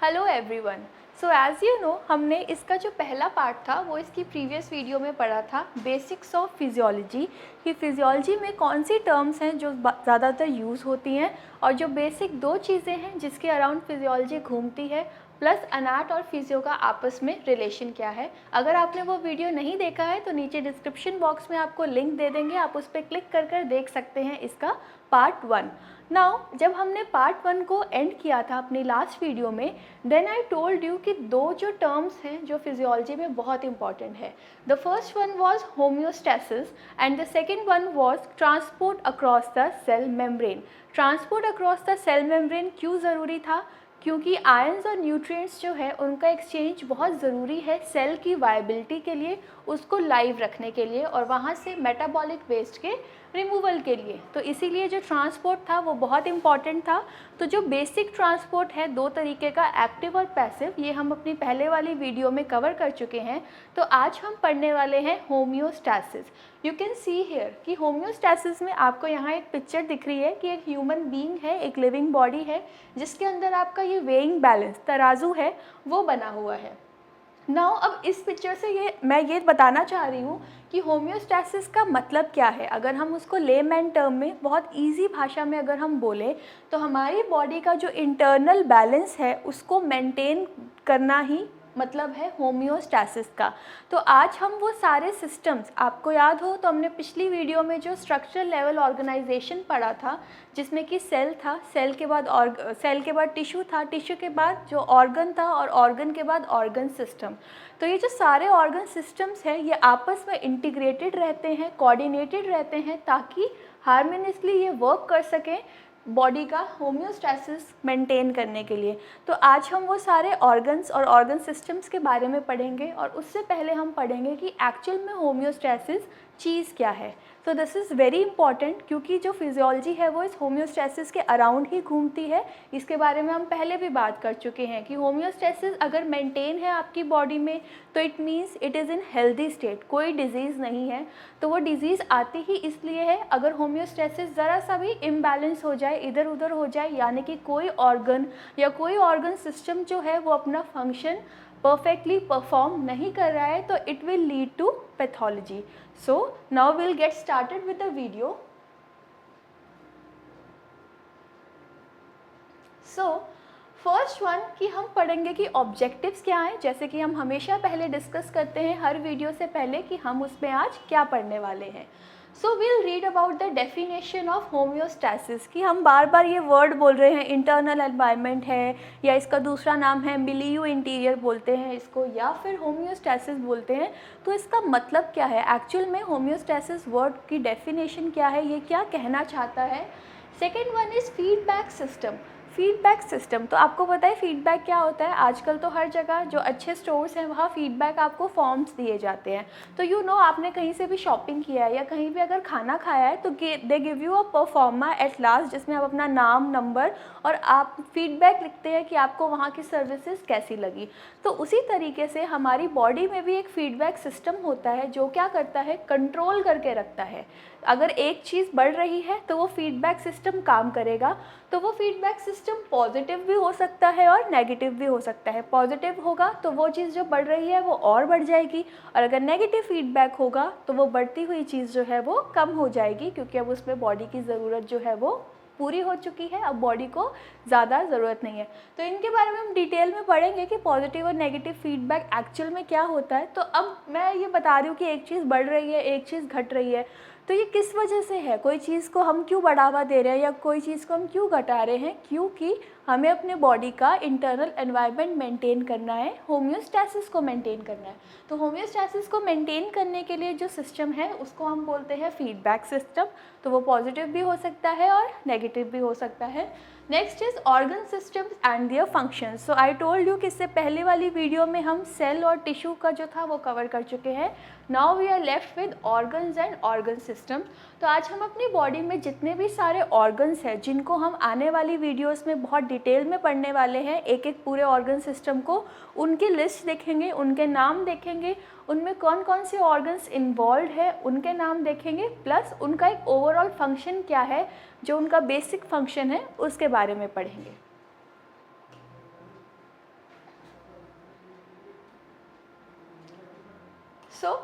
Hello everyone. So as you know हमने इसका जो पहला पार्ट था वो इसकी प्रीवियस वीडियो में पढ़ा था, बेसिक्स ऑफ फिजियोलॉजी, कि फिजियोलॉजी में कौन सी टर्म्स हैं जो ज़्यादातर यूज़ होती हैं और जो बेसिक दो चीज़ें हैं जिसके अराउंड फिजियोलॉजी घूमती है, प्लस अनाट और फिजियो का आपस में रिलेशन क्या है। अगर आपने वो वीडियो नहीं देखा है तो नीचे डिस्क्रिप्शन बॉक्स में आपको लिंक दे देंगे, आप उस पर क्लिक कर देख सकते हैं इसका पार्ट 1। नाउ जब हमने पार्ट 1 को एंड किया था अपनी लास्ट वीडियो में, देन आई टोल्ड यू कि दो जो टर्म्स हैं जो फिजियोलॉजी में बहुत इंपॉर्टेंट है। The first one was homeostasis and the second one was transport across the cell membrane. Transport across the cell membrane क्यों ज़रूरी था? क्योंकि आयंस और न्यूट्रिएंट्स जो है उनका एक्सचेंज बहुत ज़रूरी है सेल की वायबिलिटी के लिए, उसको लाइव रखने के लिए और वहाँ से मेटाबॉलिक वेस्ट के रिमूवल के लिए। तो इसीलिए जो ट्रांसपोर्ट था वो बहुत इंपॉर्टेंट था। तो जो बेसिक ट्रांसपोर्ट है दो तरीके का, एक्टिव और पैसिव, ये हम अपनी पहले वाली वीडियो में कवर कर चुके हैं। तो आज हम पढ़ने वाले हैं homeostasis. You can see here कि होम्योस्टैसिस में आपको यहाँ एक पिक्चर दिख रही है कि एक ह्यूमन बीइंग है, एक लिविंग बॉडी है जिसके अंदर आपका ये वेइंग बैलेंस, तराजू है, वो बना हुआ है। नाउ अब इस पिक्चर से मैं ये बताना चाह रही हूँ कि होम्योस्टैसिस का मतलब क्या है। अगर हम उसको लेमैन टर्म में बहुत इजी भाषा में अगर हम बोलें तो हमारी बॉडी का जो इंटरनल बैलेंस है उसको मेंटेन करना ही मतलब है होम्योस्टैसिस का। तो आज हम वो सारे सिस्टम्स, आपको याद हो तो हमने पिछली वीडियो में जो स्ट्रक्चरल लेवल ऑर्गेनाइजेशन पढ़ा था जिसमें कि सेल था, सेल के बाद टिश्यू था, टिश्यू के बाद जो ऑर्गन था और ऑर्गन के बाद ऑर्गन सिस्टम। तो ये जो सारे ऑर्गन सिस्टम्स हैं ये आपस में इंटीग्रेटेड रहते हैं, कोऑर्डिनेटेड रहते हैं ताकि हार्मोनियसली ये वर्क कर सकें बॉडी का होम्योस्टैसिस मेंटेन करने के लिए। तो आज हम वो सारे ऑर्गन्स और ऑर्गन सिस्टम्स के बारे में पढ़ेंगे और उससे पहले हम पढ़ेंगे कि एक्चुअल में होम्योस्टैसिस चीज़ क्या है। तो दिस इज़ वेरी इंपॉर्टेंट क्योंकि जो फिजियोलॉजी है वो इस होम्योस्टैसिस के अराउंड ही घूमती है। इसके बारे में हम पहले भी बात कर चुके हैं कि होम्योस्टैसिस अगर मेंटेन है आपकी बॉडी में तो it means it is in healthy state, कोई डिजीज़ नहीं है। तो वो डिज़ीज़ आती ही इसलिए है अगर होम्योस्टैसिस ज़रा सा भी इम्बैलेंस हो जाए, इधर उधर हो जाए, यानी कि कोई ऑर्गन या कोई ऑर्गन सिस्टम जो है वो अपना फंक्शन परफेक्टली परफॉर्म नहीं कर रहा है तो it will lead to pathology. So now will get started with the video. So first one कि हम पढ़ेंगे कि ऑब्जेक्टिव्स क्या हैं, जैसे कि हम हमेशा पहले डिस्कस करते हैं हर वीडियो से पहले कि हम उसमें आज क्या पढ़ने वाले हैं। So we'll read about the definition of homeostasis, कि हम बार बार ये वर्ड बोल रहे हैं, इंटरनल एनवायरनमेंट है या इसका दूसरा नाम है मिलियू इंटीरियर बोलते हैं इसको, या फिर होम्योस्टैसिस बोलते हैं। तो इसका मतलब क्या है एक्चुअल में, होम्योस्टैसिस वर्ड की डेफिनेशन क्या है, ये क्या कहना चाहता है। Second one is feedback system. Feedback system, तो आपको पता है फीडबैक क्या होता है। आजकल तो हर जगह जो अच्छे स्टोर्स हैं वहाँ फीडबैक आपको फॉर्म्स दिए जाते हैं। तो यू नो आपने कहीं से भी शॉपिंग किया है या कहीं भी अगर खाना खाया है तो they give you a pro forma at last, जिसमें आप अपना नाम, नंबर और आप फीडबैक लिखते हैं कि आपको वहाँ की सर्विसेज कैसी लगी। तो उसी तरीके से हमारी बॉडी में भी एक फीडबैक सिस्टम होता है जो क्या करता है, कंट्रोल करके रखता है। अगर एक चीज़ बढ़ रही है तो वो फीडबैक सिस्टम काम करेगा। तो वो फीडबैक सिस्टम पॉजिटिव भी हो सकता है और नेगेटिव भी हो सकता है। पॉजिटिव होगा तो वो चीज़ जो बढ़ रही है वो और बढ़ जाएगी, और अगर नेगेटिव फीडबैक होगा तो वो बढ़ती हुई चीज़ जो है वो कम हो जाएगी, क्योंकि अब उसमें बॉडी की ज़रूरत जो है वो पूरी हो चुकी है, अब बॉडी को ज़्यादा ज़रूरत नहीं है। तो इनके बारे में हम डिटेल में पढ़ेंगे कि पॉजिटिव और नेगेटिव फीडबैक एक्चुअल में क्या होता है। तो अब मैं ये बता रही हूँ कि एक चीज़ बढ़ रही है, एक चीज़ घट रही है, तो ये किस वजह से है, कोई चीज़ को हम क्यों बढ़ावा दे रहे हैं या कोई चीज़ को हम क्यों घटा रहे हैं, क्योंकि हमें अपने बॉडी का इंटरनल एनवायरनमेंट मेंटेन करना है, होम्योस्टैसिस को मेंटेन करना है। तो होम्योस्टैसिस को मेंटेन करने के लिए जो सिस्टम है उसको हम बोलते हैं फीडबैक सिस्टम। तो वो पॉजिटिव भी हो सकता है और नेगेटिव भी हो सकता है। Next is organ systems and their functions. So I told you कि इससे पहले वाली वीडियो में हम सेल और टिश्यू का जो था वो कवर कर चुके हैं। Now we are left with organs and organ system. तो आज हम अपनी बॉडी में जितने भी सारे ऑर्गन्स हैं जिनको हम आने वाली वीडियोस में बहुत डिटेल में पढ़ने वाले हैं, एक एक पूरे ऑर्गन सिस्टम को, उनकी लिस्ट देखेंगे, उनके नाम देखेंगे, उनमें कौन कौन से ऑर्गन्स इन्वॉल्व है उनके नाम देखेंगे, प्लस उनका एक ओवरऑल फंक्शन क्या है, जो उनका बेसिक फंक्शन है उसके बारे में पढ़ेंगे। So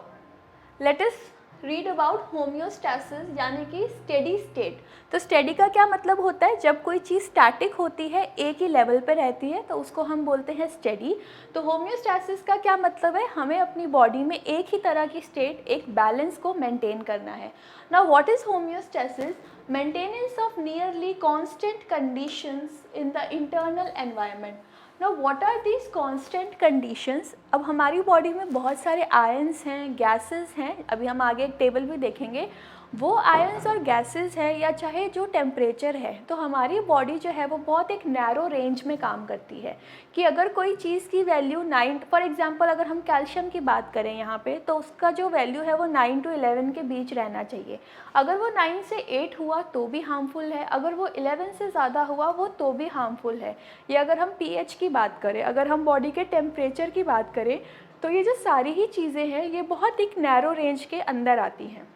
let us read about homeostasis यानी कि स्टेडी स्टेट। तो स्टेडी का क्या मतलब होता है, जब कोई चीज़ स्टैटिक होती है, एक ही लेवल पर रहती है, तो उसको हम बोलते हैं स्टेडी। तो होम्योस्टैसिस का क्या मतलब है, हमें अपनी बॉडी में एक ही तरह की स्टेट, एक बैलेंस को मेंटेन करना है। Now what is homeostasis? Maintenance of nearly constant conditions in the internal environment. Now what are these constant conditions? अब हमारी बॉडी में बहुत सारे आयंस हैं, गैसेस हैं, अभी हम आगे एक टेबल भी देखेंगे। वो आयंस और गैसेस है या चाहे जो टेम्परेचर है, तो हमारी बॉडी जो है वो बहुत एक नैरो रेंज में काम करती है कि अगर कोई चीज़ की वैल्यू 9, फॉर एग्जांपल अगर हम कैल्शियम की बात करें यहाँ पे, तो उसका जो वैल्यू है वो 9 to 11 के बीच रहना चाहिए। अगर वो 9 से 8 हुआ तो भी हार्मफुल है, अगर वो 11 से ज़्यादा हुआ वो तो भी हार्मफुल है। या अगर हम pH की बात करें, अगर हम बॉडी के टेम्परेचर की बात करें, तो ये जो सारी ही चीज़ें हैं ये बहुत एक नैरो रेंज के अंदर आती हैं।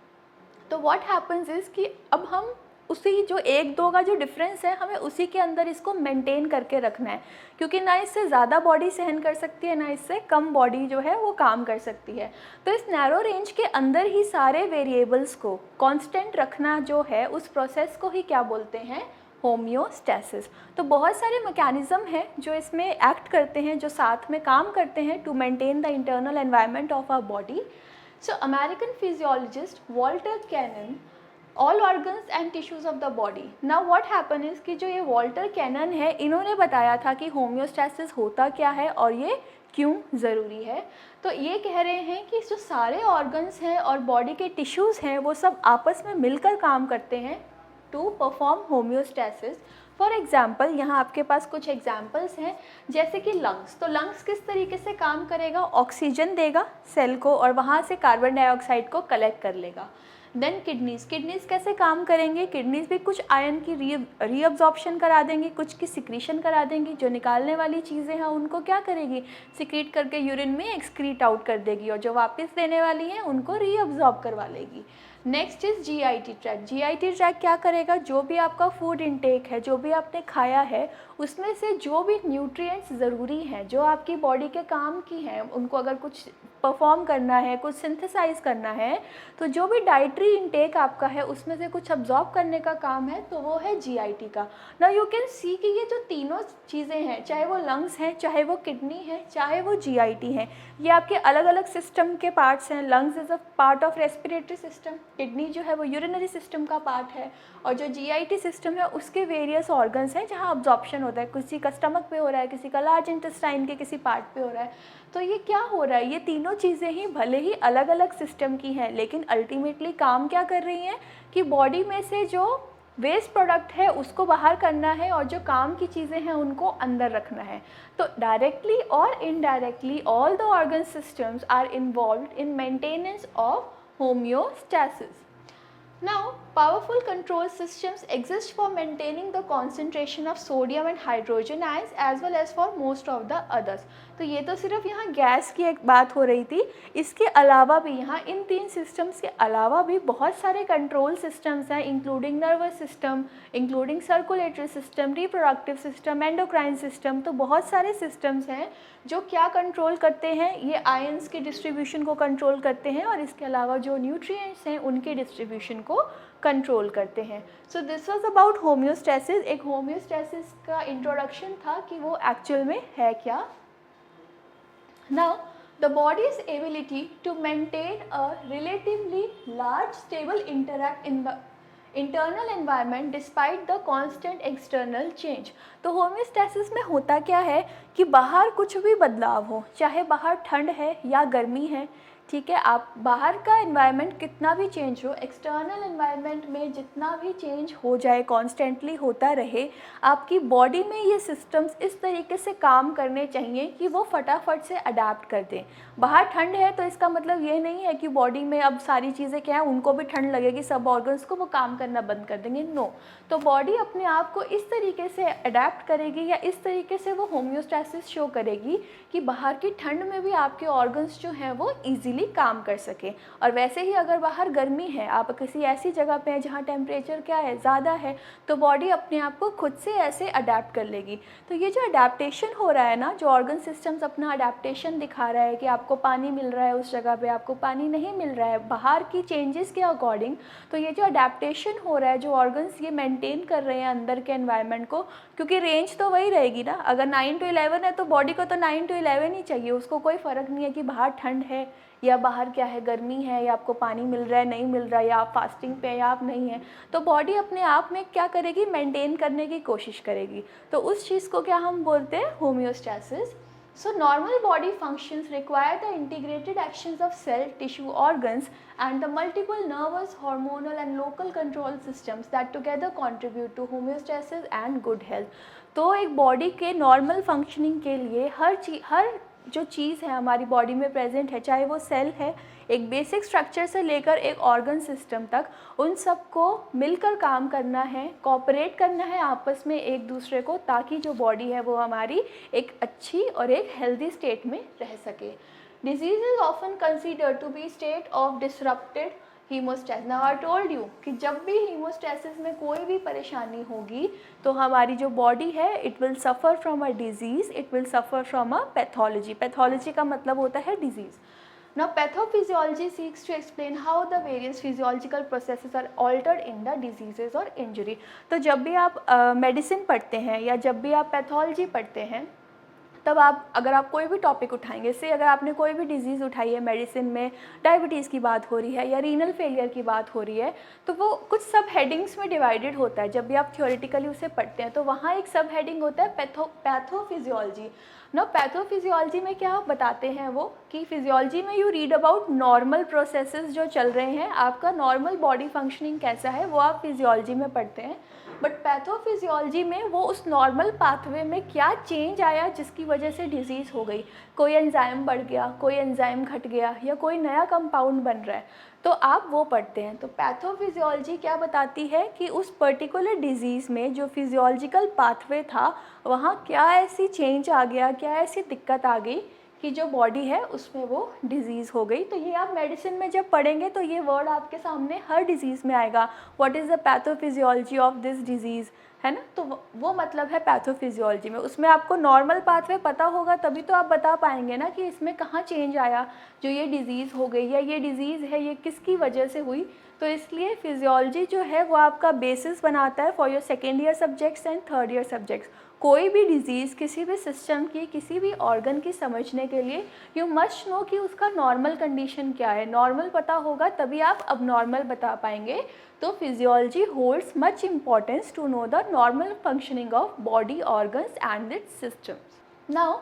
तो व्हाट हैपन्स इज़ कि अब हम उसी जो 1-2 का जो डिफरेंस है, हमें उसी के अंदर इसको मेंटेन करके रखना है, क्योंकि ना इससे ज़्यादा बॉडी सहन कर सकती है, ना इससे कम बॉडी जो है वो काम कर सकती है। तो इस नैरो रेंज के अंदर ही सारे वेरिएबल्स को कांस्टेंट रखना जो है, उस प्रोसेस को ही क्या बोलते हैं, होम्योस्टैसिस। तो बहुत सारे मैकेनिज़्म हैं जो इसमें एक्ट करते हैं, जो साथ में काम करते हैं to maintain the internal environment of our body. So American physiologist Walter Cannon, all organs and tissues of the body. Now what happened is कि जो ये वॉल्टर कैनन है, इन्होंने बताया था कि होम्योस्टैसिस होता क्या है और ये क्यों ज़रूरी है। तो ये कह रहे हैं कि जो सारे ऑर्गन्स हैं और बॉडी के टिश्यूज़ हैं वो सब आपस में मिलकर काम करते हैं to perform homeostasis. For example यहाँ आपके पास कुछ एग्जाम्पल्स हैं, जैसे कि लंग्स। तो लंग्स किस तरीके से काम करेगा, ऑक्सीजन देगा सेल को और वहाँ से कार्बन डाइऑक्साइड को कलेक्ट कर लेगा। देन किडनीज़ कैसे काम करेंगे, किडनीज़ भी कुछ आयन की रीअब्जॉर्प्शन करा देंगी, कुछ की सिक्रीशन करा देंगी, जो निकालने वाली चीज़ें हैं उनको क्या करेगी, सिक्रीट करके यूरिन में एक्सक्रीट आउट कर देगी, और जो वापस देने वाली हैं उनको रीअब्जॉर्ब करवा लेगी। Next is GIT tract. GIT tract क्या करेगा, जो भी आपका फूड इनटेक है, जो भी आपने खाया है, उसमें से जो भी न्यूट्रिएंट्स ज़रूरी हैं, जो आपकी बॉडी के काम की हैं, उनको अगर कुछ परफॉर्म करना है, कुछ सिंथेसाइज करना है, तो जो भी डाइटरी इनटेक आपका है उसमें से कुछ अब्जॉर्ब करने का काम है, तो वो है जीआईटी का। नाउ यू कैन सी कि ये जो तीनों चीज़ें हैं, चाहे वो लंग्स हैं, चाहे वो किडनी है, चाहे वो जीआईटी हैं, ये आपके अलग अलग सिस्टम के पार्ट्स हैं। Lungs is a part of respiratory system, kidney जो है वो यूरिनरी सिस्टम का पार्ट है, और जो जीआईटी सिस्टम है उसके वेरियस ऑर्गन्स हैं जहाँ अब्जॉर्प्शन होता है, किसी का स्टमक पे हो रहा है, किसी का लार्ज इंटेस्टाइन के किसी पार्ट पे हो रहा है। तो ये क्या हो रहा है, ये तीनों चीज़ें ही भले ही अलग अलग सिस्टम की हैं, लेकिन अल्टीमेटली काम क्या कर रही हैं कि बॉडी में से जो वेस्ट प्रोडक्ट है उसको बाहर करना है और जो काम की चीज़ें हैं उनको अंदर रखना है। तो डायरेक्टली और indirectly all the organ systems are involved in maintenance of homeostasis. Now, powerful control systems exist for maintaining the concentration of sodium and hydrogen ions as well as for most of the others. तो ये तो सिर्फ यहाँ gas की एक बात हो रही थी, इसके अलावा भी यहाँ इन 3 सिस्टम्स के अलावा भी बहुत सारे कंट्रोल सिस्टम्स हैं, including nervous system, including circulatory system, reproductive system, endocrine system. तो बहुत सारे सिस्टम्स हैं जो क्या कंट्रोल करते हैं, ये आयंस की डिस्ट्रीब्यूशन को कंट्रोल करते हैं, और इसके अलावा जो न्यूट्रिएंट्स हैं उनके डिस्ट्रीब्यूशन को कंट्रोल करते हैं। So this was about homeostasis. एक होम्योस्टैसिस का इंट्रोडक्शन था कि वो एक्चुअल में है क्या। Now, the body's ability to maintain a relatively large stable interact in the internal environment despite the constant external change। तो होम्योस्टैसिस में होता क्या है कि बाहर कुछ भी बदलाव हो, चाहे बाहर ठंड है या गर्मी है, ठीक है, आप बाहर का एनवायरनमेंट कितना भी चेंज हो, एक्सटर्नल एनवायरनमेंट में जितना भी चेंज हो जाए, कॉन्स्टेंटली होता रहे, आपकी बॉडी में ये सिस्टम्स इस तरीके से काम करने चाहिए कि वो फटाफट से अडेप्ट कर दें। बाहर ठंड है तो इसका मतलब ये नहीं है कि बॉडी में अब सारी चीज़ें क्या है, उनको भी ठंड लगेगी, सब ऑर्गन्स को वो काम करना बंद कर देंगे, नो। तो बॉडी अपने आप को इस तरीके से अडेप्ट करेगी या इस तरीके से वो होम्योस्टैसिस शो करेगी कि बाहर की ठंड में भी आपके ऑर्गन्स जो हैं वो ईजिली इजीली काम कर सके। और वैसे ही अगर बाहर गर्मी है, आप किसी ऐसी जगह पे हैं जहाँ टेम्परेचर क्या है, ज़्यादा है, तो बॉडी अपने आप को खुद से ऐसे अडेप्ट कर लेगी। तो ये जो अडेप्टेशन हो रहा है ना, जो ऑर्गन सिस्टम्स अपना अडेप्टेशन दिखा रहा है कि आपको पानी मिल रहा है उस जगह पे, आपको पानी नहीं मिल रहा है बाहर की चेंजेस के अकॉर्डिंग, तो ये जो अडेप्टेशन हो रहा है, जो ऑर्गन्स ये मेंटेन कर रहे हैं अंदर के एनवायरनमेंट को, क्योंकि रेंज तो वही रहेगी ना। अगर 9 to 11 है तो बॉडी को तो 9 to 11 ही चाहिए, उसको कोई फ़र्क नहीं है कि बाहर ठंड है या बाहर क्या है, गर्मी है, या आपको पानी मिल रहा है नहीं मिल रहा है, या आप फास्टिंग पे या आप नहीं है। तो बॉडी अपने आप में क्या करेगी, मेंटेन करने की कोशिश करेगी। तो उस चीज़ को क्या हम बोलते हैं, homeostasis. So normal body functions require the integrated actions of cell, tissue, organs and the multiple nervous, hormonal and local control systems that together contribute to homeostasis and good health. तो एक बॉडी के normal functioning के लिए हर जो चीज़ है हमारी body में present है, चाहे वो सेल है, एक बेसिक स्ट्रक्चर से लेकर एक ऑर्गन सिस्टम तक, उन सबको मिलकर काम करना है, कोऑपरेट करना है आपस में एक दूसरे को, ताकि जो बॉडी है वो हमारी एक अच्छी और एक हेल्दी स्टेट में रह सके। Disease is often considered to be state of disrupted homeostasis. Now I told you कि जब भी हीमोस्टैसिस में कोई भी परेशानी होगी तो हमारी जो बॉडी है it will suffer from a disease, it will suffer from a pathology. Pathology का मतलब होता है disease. Now pathophysiology seeks to explain how the various physiological processes are altered in the diseases or injury। तो जब भी आप medicine पढ़ते हैं या जब भी आप पैथोलॉजी पढ़ते हैं, तब आप अगर आप कोई भी टॉपिक उठाएंगे, से अगर आपने कोई भी डिजीज़ उठाई है, मेडिसिन में डायबिटीज़ की बात हो रही है या रीनल फेलियर की बात हो रही है, तो वो कुछ सब हेडिंग्स में डिवाइडेड होता है। जब भी आप थियोरेटिकली उसे पढ़ते हैं तो वहाँ एक सब हेडिंग होता है पैथोफिजियोलॉजी। ना पैथोफिजियोलॉजी में क्या बताते हैं वो, कि फिजियोलॉजी में you read about normal processes जो चल रहे हैं, आपका नॉर्मल बॉडी फंक्शनिंग कैसा है वो आप फिजियोलॉजी में पढ़ते हैं। बट पैथोफिजियोलॉजी में वो उस नॉर्मल पाथवे में क्या चेंज आया जिसकी वजह से डिजीज़ हो गई, कोई एंजाइम बढ़ गया, कोई एंजाइम घट गया, या कोई नया कंपाउंड बन रहा है, तो आप वो पढ़ते हैं। तो पैथोफिजियोलॉजी क्या बताती है कि उस पर्टिकुलर डिजीज़ में जो फिजियोलॉजिकल पाथवे था वहाँ क्या ऐसी चेंज आ गया, क्या ऐसी दिक्कत आ गई कि जो बॉडी है उसमें वो डिज़ीज़ हो गई। तो ये आप मेडिसिन में जब पढ़ेंगे तो ये वर्ड आपके सामने हर डिज़ीज़ में आएगा, what is the pathophysiology of this disease, है ना। तो वो मतलब है पैथोफिजियोलॉजी में। उसमें आपको नॉर्मल पाथवे पता होगा तभी तो आप बता पाएंगे ना कि इसमें कहाँ चेंज आया जो ये डिज़ीज़ हो गई, या ये डिज़ीज़ है ये किसकी वजह से हुई। तो इसलिए फिजियोलॉजी जो है वो आपका बेसिस बनाता है for your second year subjects and third year subjects. कोई भी डिज़ीज़, किसी भी सिस्टम की, किसी भी ऑर्गन की समझने के लिए यू मस्ट नो कि उसका नॉर्मल कंडीशन क्या है। नॉर्मल पता होगा तभी आप अब नॉर्मल बता पाएंगे। तो physiology holds much importance to know the normal functioning of body, organs and its systems. Now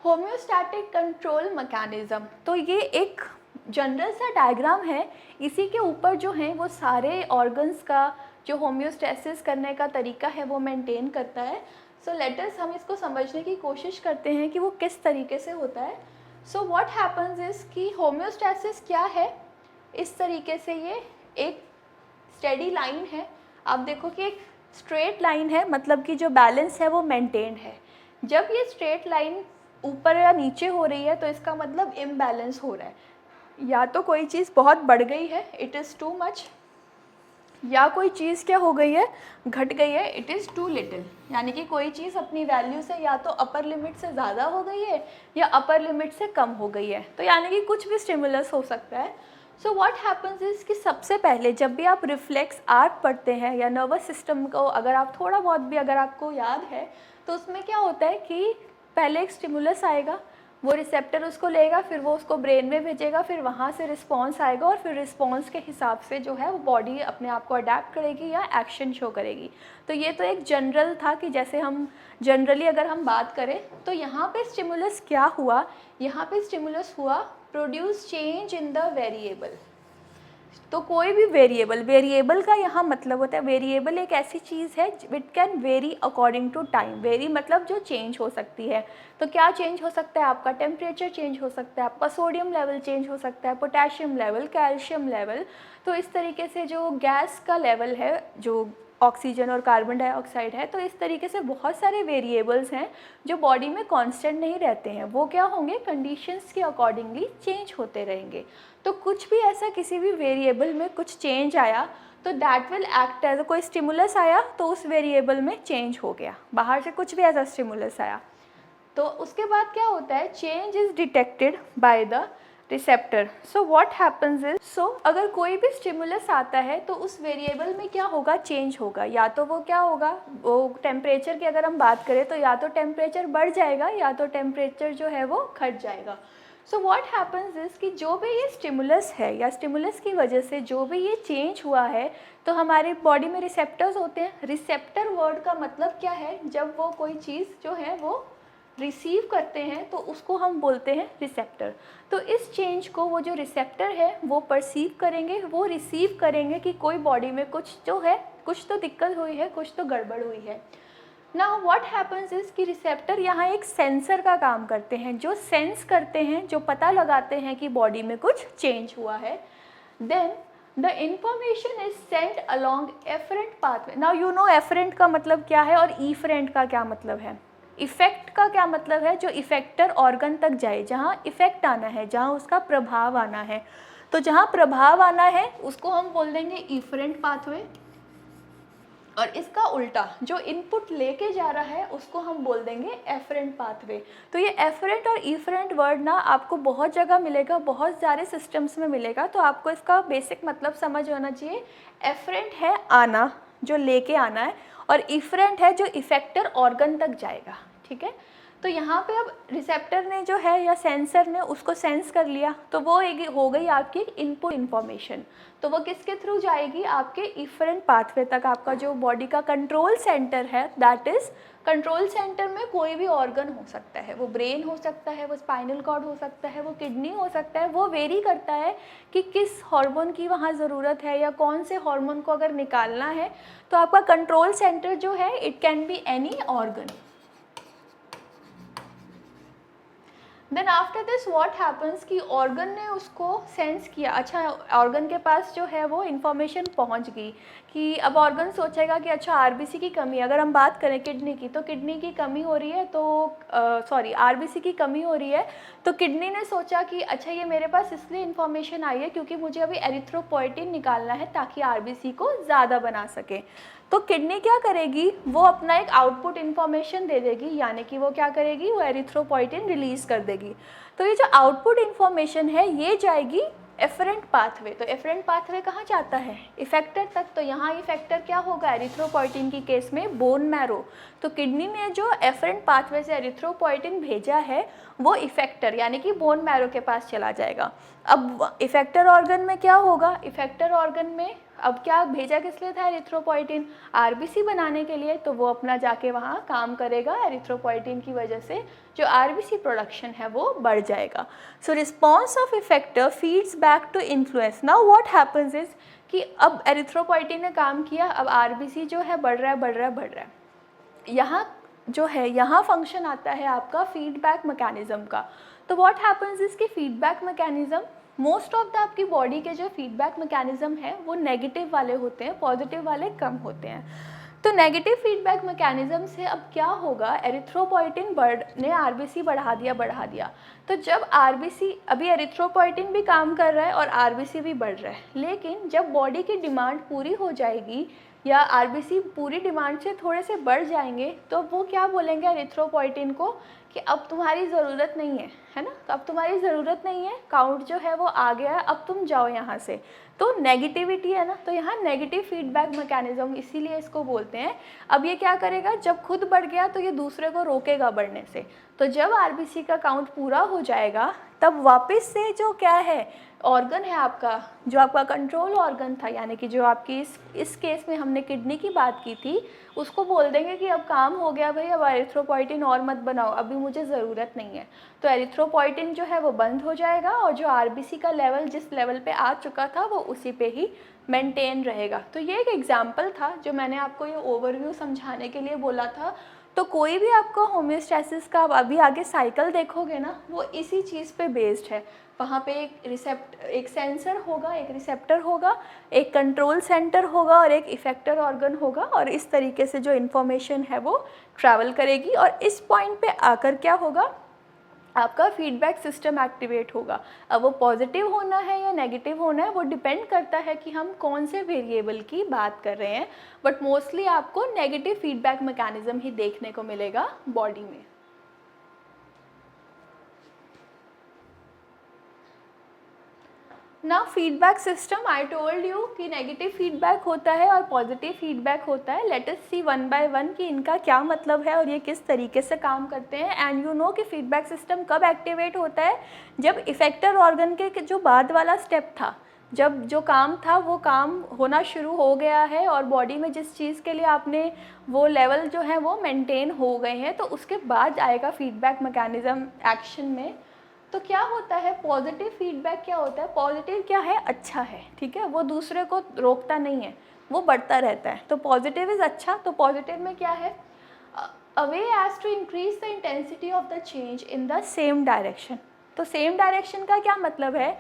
homeostatic control mechanism, तो ये एक जनरल सा डायग्राम है, इसी के ऊपर जो है वो सारे ऑर्गन्स का जो होम्योस्टैसिस करने का तरीका है वो मेंटेन करता है। सो लेट अस हम इसको समझने की कोशिश करते हैं कि वो किस तरीके से होता है। सो व्हाट हैपन्स इज़ कि होम्योस्टैसिस क्या है, इस तरीके से ये एक स्टेडी लाइन है। आप देखो कि एक स्ट्रेट लाइन है, मतलब कि जो बैलेंस है वो मेंटेन्ड है। जब ये स्ट्रेट लाइन ऊपर या नीचे हो रही है तो इसका मतलब इम्बैलेंस हो रहा है, या तो कोई चीज़ बहुत बढ़ गई है, इट इज़ टू मच, या कोई चीज़ क्या हो गई है, घट गई है, इट इज़ टू लिटिल। यानी कि कोई चीज़ अपनी वैल्यू से या तो अपर लिमिट से ज़्यादा हो गई है या अपर लिमिट से कम हो गई है। तो यानी कि कुछ भी स्टिमुलस हो सकता है। सो व्हाट हैपन्स इज़ कि सबसे पहले जब भी आप रिफ्लेक्स आर्ट पढ़ते हैं या नर्वस सिस्टम को अगर आप थोड़ा बहुत भी अगर आपको याद है तो उसमें क्या होता है कि पहले एक स्टिमुलस आएगा, वो रिसेप्टर उसको लेगा, फिर वो उसको ब्रेन में भेजेगा, फिर वहाँ से रिस्पॉन्स आएगा और फिर रिस्पॉन्स के हिसाब से जो है वो बॉडी अपने आप को अडेप्ट करेगी या एक्शन शो करेगी। तो ये तो एक जनरल था कि जैसे हम जनरली अगर हम बात करें तो यहाँ पे स्टिमुलस क्या हुआ, यहाँ पे स्टिमुलस हुआ produce change in the variable. तो कोई भी वेरिएबल का यहाँ मतलब होता है, वेरिएबल एक ऐसी चीज़ है which can vary according to time. Vary मतलब जो चेंज हो सकती है। तो क्या चेंज हो सकता है, आपका टेम्परेचर चेंज हो सकता है, आपका सोडियम लेवल चेंज हो सकता है, पोटेशियम लेवल, कैल्शियम लेवल। तो इस तरीके से जो गैस का लेवल है, जो ऑक्सीजन और कार्बन डाइऑक्साइड है। तो इस तरीके से बहुत सारे वेरिएबल्स हैं जो बॉडी में कांस्टेंट नहीं रहते हैं, वो क्या होंगे, कंडीशंस के अकॉर्डिंगली चेंज होते रहेंगे। तो कुछ भी ऐसा किसी भी वेरिएबल में कुछ चेंज आया तो दैट विल एक्ट एज, कोई स्टिमुलस आया तो उस वेरिएबल में चेंज हो गया, बाहर से कुछ भी ऐसा स्टिमुलस आया तो उसके बाद क्या होता है, change is detected by the receptor. So what happens is, so अगर कोई भी स्टिमुलस आता है तो उस वेरिएबल में क्या होगा, चेंज होगा। या तो वो क्या होगा, वो टेम्परेचर की अगर हम बात करें तो या तो टेम्परेचर बढ़ जाएगा या तो टेम्परेचर जो है वो घट जाएगा। सो व्हाट हैपन्स इज कि जो भी ये स्टिमुलस है या स्टिमुलस की वजह से जो भी ये चेंज हुआ है तो हमारी बॉडी में रिसेप्टर्स होते हैं। रिसेप्टर वर्ड का मतलब क्या है, जब वो कोई चीज़ जो है वो रिसीव करते हैं तो उसको हम बोलते हैं रिसेप्टर। तो इस चेंज को वो जो रिसेप्टर है वो परसीव करेंगे, वो रिसीव करेंगे कि कोई बॉडी में कुछ जो है, कुछ तो दिक्कत हुई है, कुछ तो गड़बड़ हुई है। नाउ व्हाट हैपन्स इज कि रिसेप्टर यहाँ एक सेंसर का काम करते हैं, जो सेंस करते हैं, जो पता लगाते हैं कि बॉडी में कुछ चेंज हुआ है। Then the information is sent along afferent pathway. Now you know afferent का मतलब क्या है और इफरेंट का क्या मतलब है। इफ़ेक्ट का क्या मतलब है, जो इफ़ेक्टर ऑर्गन तक जाए, जहाँ इफ़ेक्ट आना है, जहाँ उसका प्रभाव आना है। तो जहाँ प्रभाव आना है उसको हम बोल देंगे इफरेंट पाथवे, और इसका उल्टा जो इनपुट लेके जा रहा है उसको हम बोल देंगे एफरेंट पाथवे। तो ये एफरेंट और इफरेंट वर्ड ना आपको बहुत जगह मिलेगा, बहुत सारे सिस्टम्स में मिलेगा, तो आपको इसका बेसिक मतलब समझ होना चाहिए। एफरेंट है आना, जो लेके आना है, और इफरेंट है जो इफेक्टर ऑर्गन तक जाएगा, ठीक है। तो यहाँ पे अब रिसेप्टर ने जो है या सेंसर ने उसको सेंस कर लिया तो वो एक हो गई आपकी इनपुट इन्फॉर्मेशन। तो वो किसके थ्रू जाएगी, आपके इफरेंट पाथवे तक। आपका जो बॉडी का कंट्रोल सेंटर है, दैट इज़ कंट्रोल सेंटर में कोई भी ऑर्गन हो सकता है, वो ब्रेन हो सकता है, वो स्पाइनल कॉर्ड हो सकता है, वो किडनी हो सकता है। वो वेरी करता है कि किस हार्मोन की वहाँ ज़रूरत है या कौन से हार्मोन को अगर निकालना है। तो आपका कंट्रोल सेंटर जो है, it can be any organ. Then after this what happens कि ऑर्गन ने उसको सेंस किया। अच्छा, ऑर्गन के पास जो है वो इन्फॉर्मेशन पहुंच गई कि अब ऑर्गन सोचेगा कि अच्छा आरबीसी की कमी, अगर हम बात करें किडनी की, तो किडनी की कमी हो रही है, तो आरबीसी की कमी हो रही है, तो किडनी ने सोचा कि अच्छा ये मेरे पास इसलिए इन्फॉर्मेशन आई है क्योंकि मुझे अभी एरिथ्रोपोइटिन निकालना है ताकि आरबीसी को ज़्यादा बना सके। तो किडनी क्या करेगी, वो अपना एक आउटपुट इन्फॉर्मेशन दे देगी, यानी कि वो क्या करेगी, वो एरिथ्रोपोइटिन रिलीज़ कर देगी। तो ये जो आउटपुट इन्फॉर्मेशन है ये जाएगी एफरेंट पाथवे। तो एफरेंट पाथवे कहाँ जाता है, इफेक्टर तक। तो यहाँ इफेक्टर क्या होगा, एरिथ्रोपोइटिन की केस में बोन मैरो। तो किडनी ने जो एफरेंट पाथवे से एरिथ्रोपोइटिन भेजा है वो इफेक्टर यानी कि बोन मैरो के पास चला जाएगा। अब इफेक्टर ऑर्गन में क्या होगा, इफेक्टर ऑर्गन में अब क्या भेजा किस लिए था, एरिथ्रोपोइटिन आरबीसी बनाने के लिए। तो वो अपना जाके वहाँ काम करेगा, एरिथ्रोपोइटिन की वजह से जो आरबीसी प्रोडक्शन है वो बढ़ जाएगा। So response of effector feeds back to influence. Now what happens is कि अब एरिथ्रोपोइटिन ने काम किया, अब आरबीसी जो है बढ़ रहा है बढ़ रहा है बढ़ रहा है। यहाँ जो है यहाँ फंक्शन आता है आपका फीडबैक मैकेनिज्म का। तो व्हाट हैपन्स इज कि feedback mechanism, most of the आपकी बॉडी के जो फीडबैक मैकेनिज्म है वो नेगेटिव वाले होते हैं, पॉजिटिव वाले कम होते हैं। तो नेगेटिव फीडबैक मैकेनिज्म से अब क्या होगा, एरिथ्रोपोइटिन ने आरबीसी बढ़ा दिया। तो जब आरबीसी, अभी एरिथ्रोपोइटिन भी काम कर रहा है और आरबीसी भी बढ़ रहा है, लेकिन जब बॉडी की डिमांड पूरी हो जाएगी या आरबीसी पूरी डिमांड से थोड़े से बढ़ जाएंगे तो वो क्या बोलेंगे एरिथ्रोपोइटिन को कि अब तुम्हारी ज़रूरत नहीं है ना, तो अब तुम्हारी ज़रूरत नहीं है, काउंट जो है वो आ गया है, अब तुम जाओ यहाँ से। तो नेगेटिविटी है ना, तो यहाँ नेगेटिव फीडबैक मैकेनिज्म इसीलिए इसको बोलते हैं। अब ये क्या करेगा, जब खुद बढ़ गया तो ये दूसरे को रोकेगा बढ़ने से। तो जब आरबीसी का काउंट पूरा हो जाएगा तब वापस से जो क्या है ऑर्गन है आपका, जो आपका कंट्रोल ऑर्गन था, यानी कि जो आपकी इस केस में हमने किडनी की बात की थी, उसको बोल देंगे कि अब काम हो गया भाई, अब एरिथ्रोपोइटिन और मत बनाओ, अभी मुझे ज़रूरत नहीं है। तो एरिथ्रोपोइटिन जो है वो बंद हो जाएगा और जो आरबीसी का लेवल जिस लेवल पे आ चुका था वो उसी पे ही मेंटेन रहेगा। तो ये एक एग्जाम्पल था जो मैंने आपको ये ओवरव्यू समझाने के लिए बोला था। तो कोई भी आपका होम्योस्टैसिस का आप अभी आगे साइकिल देखोगे ना, वो इसी चीज़ पे बेस्ड है। वहाँ पे एक सेंसर होगा, एक रिसेप्टर होगा, एक कंट्रोल सेंटर होगा और एक इफेक्टर ऑर्गन होगा, और इस तरीके से जो इन्फॉर्मेशन है वो ट्रैवल करेगी और इस पॉइंट पे आकर क्या होगा, आपका फीडबैक सिस्टम एक्टिवेट होगा। अब वो पॉजिटिव होना है या नेगेटिव होना है वो डिपेंड करता है कि हम कौन से वेरिएबल की बात कर रहे हैं, बट मोस्टली आपको नेगेटिव फीडबैक मैकेनिज्म ही देखने को मिलेगा बॉडी में। ना feedback system, I told you कि नेगेटिव फीडबैक होता है और पॉजिटिव फीडबैक होता है। Let us see one by one कि इनका क्या मतलब है और ये किस तरीके से काम करते हैं। एंड यू नो कि फीडबैक सिस्टम कब एक्टिवेट होता है, जब इफेक्टर ऑर्गन के जो बाद वाला स्टेप था, जब जो काम था वो काम होना शुरू हो गया है और बॉडी में जिस चीज़ के लिए आपने वो लेवल जो है वो मेंटेन हो गए हैं, तो उसके बाद आएगा फीडबैक मैकेनिज्म एक्शन में। तो क्या होता है पॉजिटिव फीडबैक, क्या होता है पॉजिटिव, क्या है अच्छा है, ठीक है, वो दूसरे को रोकता नहीं है, वो बढ़ता रहता है। तो पॉजिटिव इज़ अच्छा। तो पॉजिटिव में क्या है, a way as to increase the intensity of the change in the same direction. तो सेम डायरेक्शन का क्या मतलब है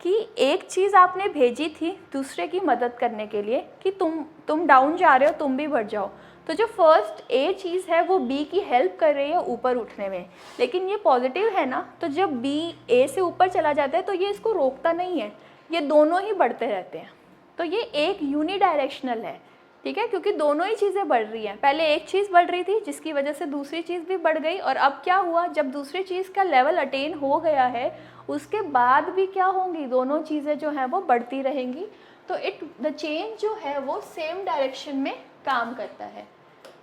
कि एक चीज़ आपने भेजी थी दूसरे की मदद करने के लिए कि तुम डाउन जा रहे हो, तुम भी बढ़ जाओ। तो जो फर्स्ट ए चीज़ है वो बी की हेल्प कर रही है ऊपर उठने में, लेकिन ये पॉजिटिव है ना, तो जब बी ए से ऊपर चला जाता है तो ये इसको रोकता नहीं है, ये दोनों ही बढ़ते रहते हैं। तो ये एक यूनिडायरेक्शनल है, ठीक है, क्योंकि दोनों ही चीज़ें बढ़ रही हैं। पहले एक चीज़ बढ़ रही थी जिसकी वजह से दूसरी चीज़ भी बढ़ गई, और अब क्या हुआ, जब दूसरी चीज़ का लेवल अटेन हो गया है उसके बाद भी क्या होंगी, दोनों चीज़ें जो हैं वो बढ़ती रहेंगी। तो द चेंज जो है वो सेम डायरेक्शन में काम करता है।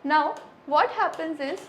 Now, what happens is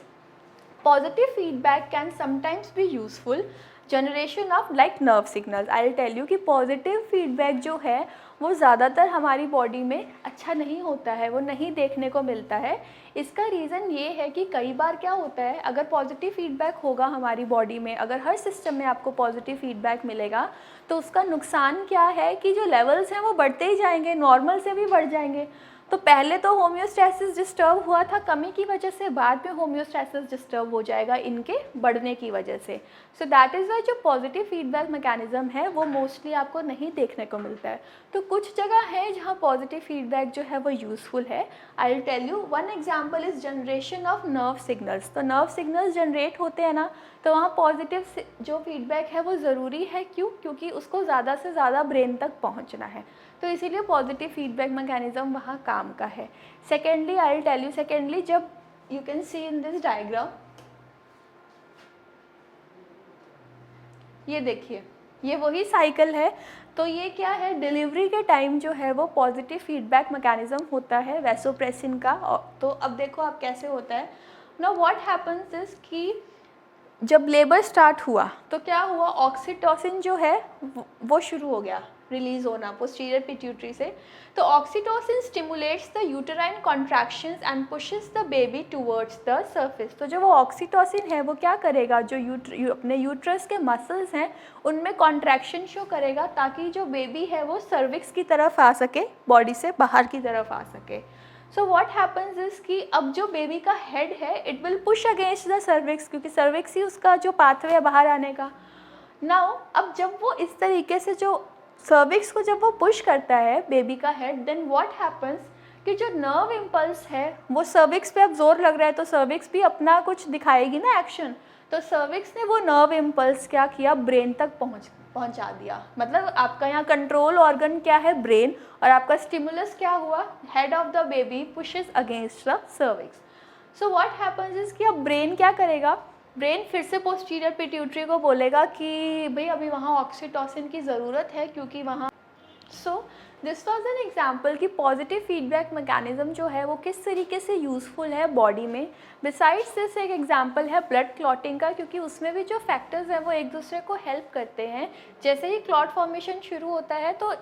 positive feedback can sometimes be useful generation of like nerve signals. I'll tell you कि positive feedback जो है वो ज़्यादातर हमारी बॉडी में अच्छा नहीं होता है, वो नहीं देखने को मिलता है। इसका रीज़न ये है कि कई बार क्या होता है, अगर पॉजिटिव फीडबैक होगा हमारी बॉडी में, अगर हर सिस्टम में आपको पॉजिटिव फीडबैक मिलेगा, तो उसका नुकसान क्या है कि जो लेवल्स हैं वो बढ़ते ही जाएंगे, नॉर्मल से भी बढ़ जाएंगे। तो पहले तो होम्योस्टैसिस डिस्टर्ब हुआ था कमी की वजह से, बाद में होम्योस्टैसिस डिस्टर्ब हो जाएगा इनके बढ़ने की वजह से। सो दैट इज़ वाई जो पॉजिटिव फीडबैक मैकेनिज्म है वो मोस्टली आपको नहीं देखने को मिलता है। तो कुछ जगह है जहाँ पॉजिटिव फीडबैक जो है वो यूज़फुल है। I will tell you one example is generation of nerve signals. तो नर्व सिग्नल्स जनरेट होते हैं ना, तो वहाँ पॉजिटिव जो फीडबैक है वो ज़रूरी है। क्यों? क्योंकि उसको ज़्यादा से ज़्यादा ब्रेन तक पहुँचना है, तो इसीलिए पॉजिटिव फीडबैक मैकेनिज्म वहाँ काम का है। Secondly I will tell you, secondly जब you can see in this diagram, ये देखिए ये वही साइकिल है। तो ये क्या है, डिलीवरी के टाइम जो है वो पॉजिटिव फीडबैक मैकेनिज्म होता है वैसोप्रेसिन का। तो अब देखो आप कैसे होता है। नाउ व्हाट हैपन्स इज कि जब लेबर स्टार्ट हुआ तो क्या हुआ, ऑक्सीटोसिन जो है वो शुरू हो गया रिलीज होना पोस्टीरियर पिट्यूटरी से। तो oxytocin stimulates the uterine contractions and pushes the baby towards the surface. तो जो वो ऑक्सीटोसिन है वो क्या करेगा, जो अपने यूट्रस के मसल्स हैं उनमें कॉन्ट्रैक्शन शो करेगा ताकि जो बेबी है वो सर्विक्स की तरफ आ सके, बॉडी से बाहर की तरफ आ सके। सो व्हाट हैपन्स इज कि अब जो बेबी का हेड है it will push against the cervix, क्योंकि सर्विक्स ही उसका जो पाथवे है बाहर आने का। नाउ अब जब वो इस तरीके से जो सर्विक्स को जब वो पुश करता है बेबी का हेड, देन व्हाट हैपन्स कि जो नर्व इम्पल्स है वो सर्विक्स पे अब जोर लग रहा है, तो सर्विक्स भी अपना कुछ दिखाएगी ना एक्शन। तो सर्विक्स ने वो नर्व इम्पल्स क्या किया, ब्रेन तक पहुंचा दिया। मतलब आपका यहाँ कंट्रोल ऑर्गन क्या है, ब्रेन, और आपका स्टिमुलस क्या हुआ, head of the baby pushes against the cervix. So what happens is कि अब ब्रेन क्या करेगा, ब्रेन फिर से पोस्टीरियर पिट्यूटरी को बोलेगा कि भाई अभी वहाँ ऑक्सीटोसिन की ज़रूरत है क्योंकि वहाँ। So this was an example कि पॉजिटिव फीडबैक मैकेनिज्म जो है वो किस तरीके से यूज़फुल है बॉडी में। बिसाइड्स दिस एक एग्जाम्पल है ब्लड क्लॉटिंग का, क्योंकि उसमें भी जो फैक्टर्स हैं वो एक दूसरे को हेल्प करते हैं। जैसे ही क्लॉट फॉर्मेशन शुरू होता है तो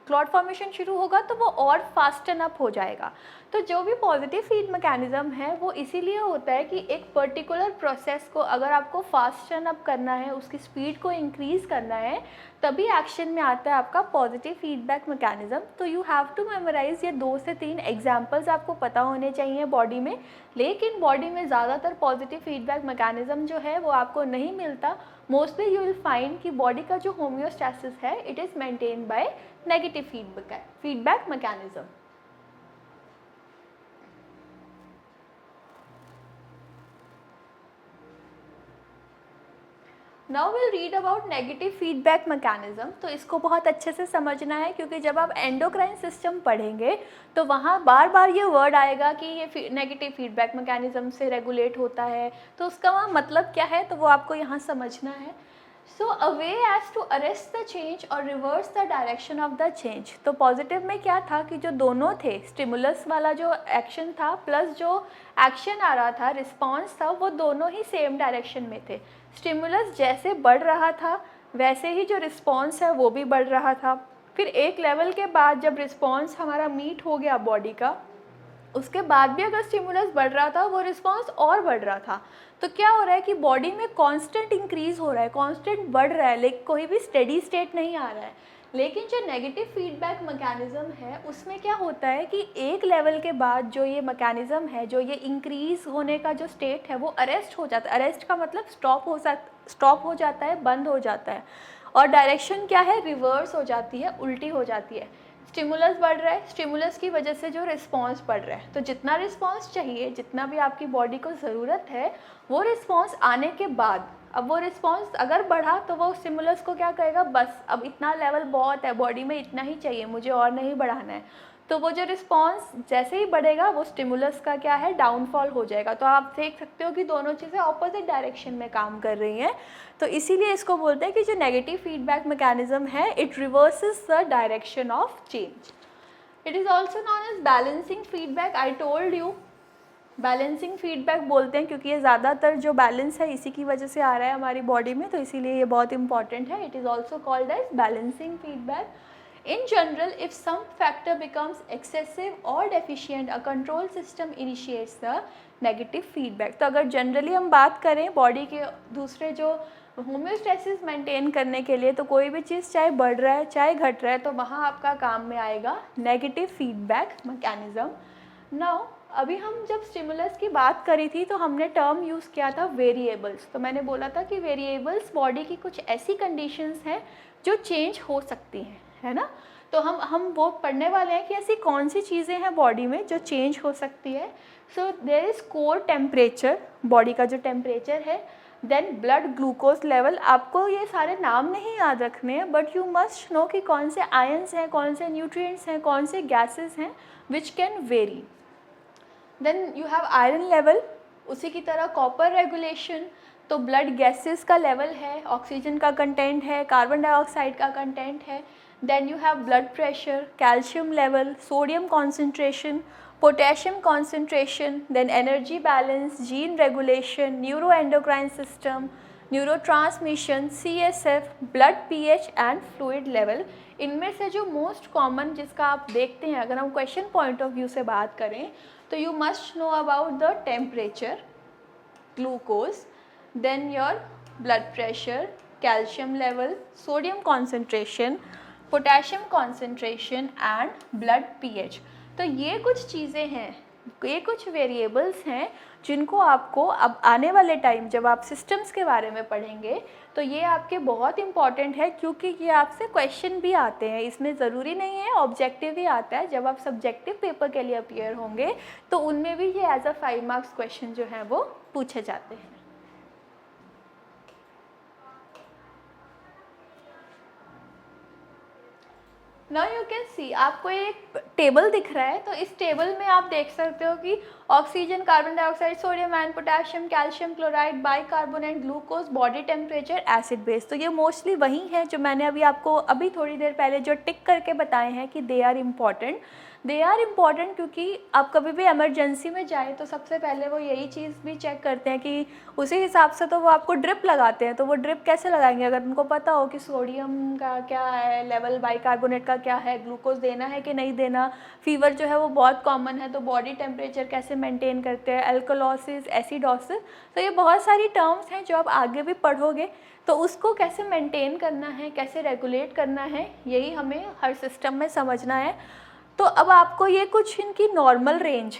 क्लॉट फॉर्मेशन शुरू होगा तो वो और फास्टन अप हो जाएगा। तो जो भी पॉजिटिव फीड मैकेनिज़्म है वो इसीलिए होता है कि एक पर्टिकुलर प्रोसेस को अगर आपको फास्टन अप करना है, उसकी स्पीड को इंक्रीज़ करना है, तभी एक्शन में आता है आपका पॉजिटिव फीडबैक मैकेनिज़्म। तो यू हैव टू मेमोराइज़ ये 2 से 3 एग्जांपल्स आपको पता होने चाहिए बॉडी में। लेकिन बॉडी में ज़्यादातर पॉजिटिव फीडबैक मैकेनिज़्म जो है वो आपको नहीं मिलता। मोस्टली यू विल फाइंड कि बॉडी का जो होम्योस्टैसिस है it is maintain by negative feedback mechanism. Now will read about negative feedback mechanism. तो इसको बहुत अच्छे से समझना है क्योंकि जब आप एंडोक्राइन सिस्टम पढ़ेंगे तो वहाँ बार बार ये वर्ड आएगा कि ये नेगेटिव फीडबैक मैकेनिज़्म से रेगुलेट होता है, तो उसका वहाँ मतलब क्या है तो वो आपको यहाँ समझना है। So a way as to arrest the change और reverse the direction of the change. तो पॉजिटिव में क्या था कि जो दोनों थे, स्टिमुलस वाला जो एक्शन था प्लस जो एक्शन आ रहा था, रिस्पॉन्स था, वो दोनों ही सेम डायरेक्शन में थे। स्टिमुलस जैसे बढ़ रहा था वैसे ही जो रिस्पॉन्स है वो भी बढ़ रहा था। फिर एक लेवल के बाद जब रिस्पॉन्स हमारा मीट हो गया बॉडी का, उसके बाद भी अगर स्टिमुलस बढ़ रहा था वो रिस्पॉन्स और बढ़ रहा था। तो क्या हो रहा है कि बॉडी में कांस्टेंट इंक्रीज हो रहा है, कांस्टेंट बढ़ रहा है, लेकिन कोई भी स्टेडी स्टेट नहीं आ रहा है। लेकिन जो नेगेटिव फीडबैक मैकेनिज़्म है उसमें क्या होता है कि एक लेवल के बाद जो ये मैकेनिज़्म है, जो ये इंक्रीज़ होने का जो स्टेट है वो अरेस्ट हो जाता है। अरेस्ट का मतलब स्टॉप हो जाता है, बंद हो जाता है। और डायरेक्शन क्या है, रिवर्स हो जाती है, उल्टी हो जाती है। स्टिमुलस बढ़ रहा है, स्टिमुलस की वजह से जो रिस्पॉन्स बढ़ रहा है, तो जितना रिस्पॉन्स चाहिए, जितना भी आपकी बॉडी को ज़रूरत है, वो रिस्पॉन्स आने के बाद अब वो रिस्पॉन्स अगर बढ़ा तो वो स्टिमुलस को क्या कहेगा, बस अब इतना लेवल बहुत है, बॉडी में इतना ही चाहिए, मुझे और नहीं बढ़ाना है। तो वो जो रिस्पॉन्स जैसे ही बढ़ेगा वो स्टिमुलस का क्या है, डाउनफॉल हो जाएगा। तो आप देख सकते हो कि दोनों चीज़ें ऑपोजिट डायरेक्शन में काम कर रही हैं। तो इसीलिए इसको बोलते हैं कि जो नेगेटिव फीडबैक मैकेनिज़्म है it reverses the direction of change. It is also known as balancing feedback. I told you balancing feedback बोलते हैं क्योंकि ये ज़्यादातर जो बैलेंस है इसी की वजह से आ रहा है हमारी बॉडी में, तो इसीलिए ये बहुत इंपॉर्टेंट है। It is also called as balancing feedback. In general, if some factor becomes excessive or deficient, a control system initiates the negative feedback. तो अगर जनरली हम बात करें बॉडी के दूसरे जो होम्योस्टैसिस मेंटेन करने के लिए, तो कोई भी चीज़ चाहे बढ़ रहा है चाहे घट रहा है तो वहाँ आपका काम में आएगा नेगेटिव फीडबैक मैकेनिज़्म। नाउ अभी हम जब स्टिमुलस की बात करी थी तो हमने टर्म यूज़ किया था वेरिएबल्स। तो मैंने बोला था कि वेरिएबल्स बॉडी की कुछ ऐसी कंडीशंस हैं जो चेंज हो सकती हैं, है ना। तो हम वो पढ़ने वाले हैं कि ऐसी कौन सी चीज़ें हैं बॉडी में जो चेंज हो सकती है। So there is core temperature, body का जो टेम्परेचर है, देन ब्लड ग्लूकोज लेवल। आपको ये सारे नाम नहीं याद रखने हैं बट यू मस्ट नो कि कौन से आयंस हैं, कौन से न्यूट्रिएंट्स हैं, कौन से गैसेस हैं which can vary. Then you have iron level, उसी की तरह कॉपर रेगुलेशन। तो ब्लड गैसेस का लेवल है, ऑक्सीजन का कंटेंट है, कार्बन डाइऑक्साइड का कंटेंट है। Then you have blood pressure, calcium level, sodium concentration, potassium concentration, then energy balance, gene regulation, neuroendocrine system, neurotransmission, CSF, blood pH and fluid level। इनमें से जो most common जिसका आप देखते हैं, अगर हम क्वेश्चन पॉइंट ऑफ व्यू से बात करें तो you must know about the temperature, glucose, then your blood pressure, calcium level, sodium concentration, potassium concentration and blood pH. तो ये कुछ चीज़ें हैं, ये कुछ वेरिएबल्स हैं जिनको आपको अब आने वाले टाइम जब आप सिस्टम्स के बारे में पढ़ेंगे तो ये आपके बहुत इंपॉर्टेंट है, क्योंकि ये आपसे क्वेश्चन भी आते हैं। इसमें ज़रूरी नहीं है ऑब्जेक्टिव ही आता है, जब आप सब्जेक्टिव पेपर के लिए अपीयर होंगे तो उनमें भी ये एज अ 5 मार्क्स क्वेश्चन जो हैं वो पूछे जाते हैं। नाउ यू कैन सी, आपको एक टेबल दिख रहा है, तो इस टेबल में आप देख सकते हो कि oxygen, carbon dioxide, sodium ion, potassium, calcium chloride, bicarbonate, glucose, body temperature, acid base. तो ये मोस्टली वही है जो मैंने अभी आपको अभी थोड़ी देर पहले जो टिक करके बताए हैं कि they are important. They are important क्योंकि आप कभी भी इमरजेंसी में जाए तो सबसे पहले वो यही चीज़ भी चेक करते हैं कि उसी हिसाब से तो वो आपको ड्रिप लगाते हैं। तो वो ड्रिप कैसे लगाएंगे अगर उनको पता हो कि सोडियम का क्या है लेवल, बाइकार्बोनेट का क्या है, ग्लूकोज देना है कि नहीं देना, फीवर जो है वो बहुत कॉमन है तो बॉडी टेम्परेचर कैसे मेंटेन करते हैं, एल्कोलॉसिस, एसिडोसिस। तो ये बहुत सारी टर्म्स हैं जो आप आगे भी पढ़ोगे, तो उसको कैसे मेंटेन करना है, कैसे रेगुलेट करना है, यही हमें हर सिस्टम में समझना है। तो अब आपको ये कुछ इनकी नॉर्मल रेंज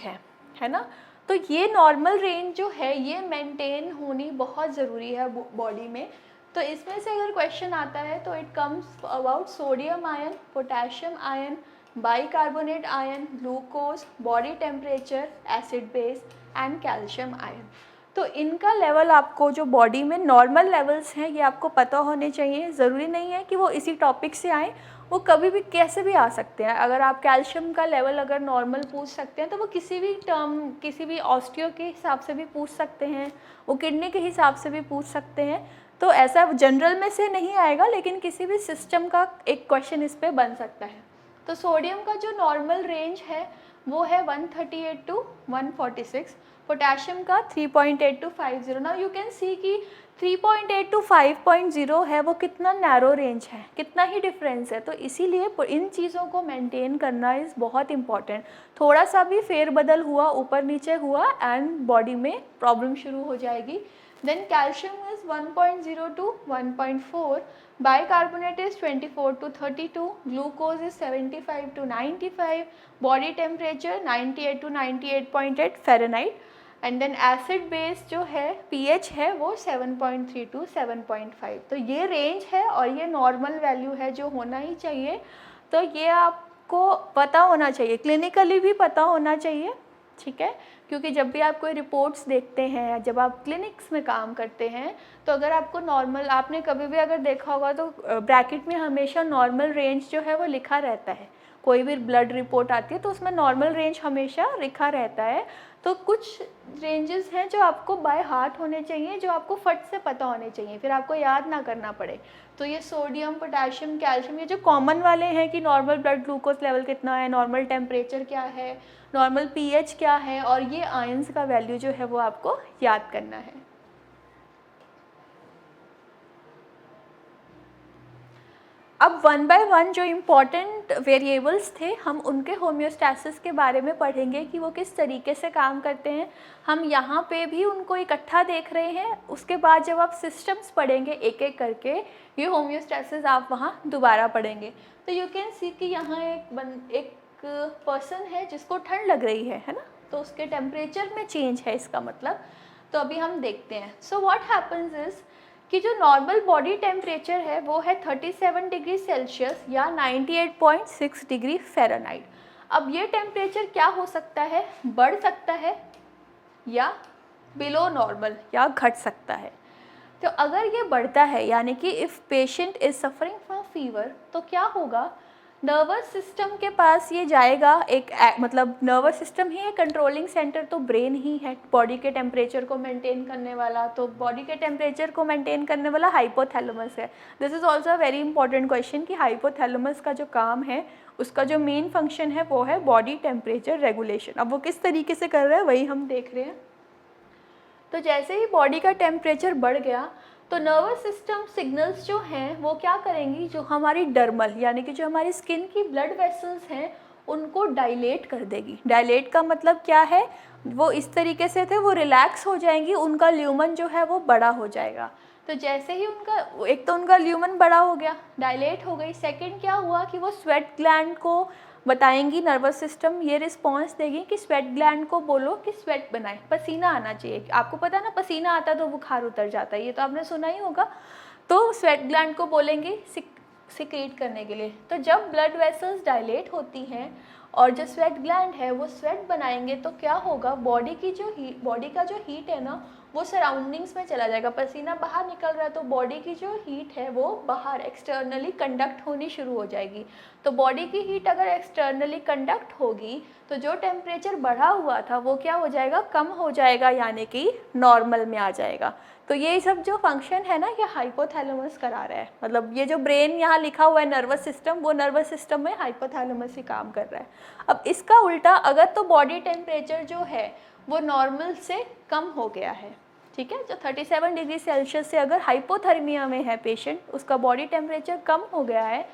है ना। तो ये नॉर्मल रेंज जो है ये मेंटेन होनी बहुत ज़रूरी है बॉडी में। तो इसमें से अगर क्वेश्चन आता है तो it comes about sodium ion, potassium ion, bicarbonate ion, glucose, body temperature, acid base and calcium ion. तो इनका लेवल आपको जो बॉडी में नॉर्मल लेवल्स हैं ये आपको पता होने चाहिए। ज़रूरी नहीं है कि वो इसी टॉपिक से आए, वो कभी भी कैसे भी आ सकते हैं। अगर आप कैल्शियम का लेवल अगर नॉर्मल पूछ सकते हैं तो वो किसी भी टर्म, किसी भी ऑस्टियो के हिसाब से भी पूछ सकते हैं, वो किडनी के हिसाब से भी पूछ सकते हैं। तो ऐसा जनरल में से नहीं आएगा, लेकिन किसी भी सिस्टम का एक क्वेश्चन इस पर बन सकता है। तो सोडियम का जो नॉर्मल रेंज है वो है 138 टू 146, पोटेशियम का 3.8 to 50। Now you can see कि 3.8 टू 5.0 है वो कितना नैरो रेंज है, कितना ही डिफरेंस है। तो इसीलिए इन चीज़ों को मेंटेन करना इज़ बहुत इंपॉर्टेंट। थोड़ा सा भी फेरबदल हुआ, ऊपर नीचे हुआ एंड बॉडी में प्रॉब्लम शुरू हो जाएगी। Then calcium is 1.0 to 1.4, bicarbonate is 24 to 32, glucose is 75 to 95, body temperature 98 to 98.8 Fahrenheit, and then acid base जो है pH है वो 7.3 टू 7.5। तो ये रेंज है और ये नॉर्मल वैल्यू है जो होना ही चाहिए। तो ये आपको पता होना चाहिए, क्लिनिकली भी पता होना चाहिए, ठीक है। क्योंकि जब भी आप कोई रिपोर्ट्स देखते हैं या जब आप क्लिनिक्स में काम करते हैं तो अगर आपको नॉर्मल, आपने कभी भी अगर देखा होगा तो ब्रैकेट में हमेशा नॉर्मल रेंज जो है वो लिखा रहता है। कोई भी ब्लड रिपोर्ट आती है तो उसमें नॉर्मल रेंज हमेशा लिखा रहता है। तो कुछ रेंजेस हैं जो आपको बाय हार्ट होने चाहिए, जो आपको फट से पता होने चाहिए, फिर आपको याद ना करना पड़े। तो ये सोडियम, पोटेशियम, कैल्शियम, ये जो कॉमन वाले हैं कि नॉर्मल ब्लड ग्लूकोज लेवल कितना है, नॉर्मल टेम्परेचर क्या है, नॉर्मल पीएच क्या है, और ये आयंस का वैल्यू जो है वो आपको याद करना है। अब वन बाय वन जो इम्पॉर्टेंट वेरिएबल्स थे हम उनके होम्योस्टैसिस के बारे में पढ़ेंगे कि वो किस तरीके से काम करते हैं। हम यहाँ पे भी उनको इकट्ठा देख रहे हैं, उसके बाद जब आप सिस्टम्स पढ़ेंगे एक एक करके ये होम्योस्टैसिस आप वहाँ दोबारा पढ़ेंगे। तो यू कैन सी कि यहाँ एक पर्सन है जिसको ठंड लग रही है ना, तो उसके टेम्परेचर में चेंज है इसका मतलब। तो अभी हम देखते हैं। सो व्हाट हैपन्स इज कि जो नॉर्मल बॉडी टेम्परेचर है वो है 37 डिग्री सेल्सियस या 98.6 डिग्री फ़ारेनहाइट। अब ये टेम्परेचर क्या हो सकता है, बढ़ सकता है या बिलो नॉर्मल या घट सकता है। तो अगर ये बढ़ता है यानी कि if patient is suffering from fever तो क्या होगा, नर्वस सिस्टम के पास ये जाएगा, मतलब नर्वस सिस्टम ही है, कंट्रोलिंग सेंटर तो ब्रेन ही है बॉडी के टेम्परेचर को मेंटेन करने वाला। तो बॉडी के टेम्परेचर को मेंटेन करने वाला हाइपोथैलेमस है। This is also a very important question कि हाइपोथैलेमस का जो काम है, उसका जो मेन फंक्शन है वो है बॉडी टेम्परेचर रेगुलेशन। अब वो किस तरीके से कर रहा है वही हम देख रहे हैं। तो जैसे ही बॉडी का टेम्परेचर बढ़ गया तो नर्वस सिस्टम सिग्नल्स जो हैं वो क्या करेंगी, जो हमारी डर्मल यानी कि जो हमारी स्किन की ब्लड वेसल्स हैं उनको डायलेट कर देगी। डायलेट का मतलब क्या है, वो इस तरीके से थे वो रिलैक्स हो जाएंगी, उनका ल्यूमन जो है वो बड़ा हो जाएगा। तो जैसे ही उनका, एक तो उनका ल्यूमन बड़ा हो गया, डायलेट हो गई, सेकंड क्या हुआ कि वो स्वेट ग्लैंड को बताएंगी, नर्वस सिस्टम ये रिस्पॉन्स देगी कि स्वेट ग्लैंड को बोलो कि स्वेट बनाए, पसीना आना चाहिए। आपको पता है ना, पसीना आता तो बुखार उतर जाता है, ये तो आपने सुना ही होगा। तो स्वेट ग्लैंड को बोलेंगे सिक्रीट करने के लिए। तो जब ब्लड वेसल्स डायलेट होती हैं और जो स्वेट ग्लैंड है वो स्वेट बनाएंगे तो क्या होगा, बॉडी का जो हीट है ना वो सराउंडिंग्स में चला जाएगा। पसीना बाहर निकल रहा है तो बॉडी की जो हीट है वो बाहर एक्सटर्नली कंडक्ट होनी शुरू हो जाएगी। तो बॉडी की हीट अगर एक्सटर्नली कंडक्ट होगी तो जो टेम्परेचर बढ़ा हुआ था वो क्या हो जाएगा, कम हो जाएगा, यानी कि नॉर्मल में आ जाएगा। तो ये सब जो फंक्शन है ना ये हाइपोथैलेमस करा रहा है, मतलब ये जो ब्रेन यहाँ लिखा हुआ है नर्वस सिस्टम, वो नर्वस सिस्टम में हाइपोथैलेमस ही काम कर रहा है। अब इसका उल्टा अगर तो बॉडी टेम्परेचर जो है वो नॉर्मल से कम हो गया है, ठीक है, जो 37 डिग्री सेल्सियस से अगर हाइपोथर्मिया में है पेशेंट, उसका बॉडी टेम्परेचर कम हो गया है,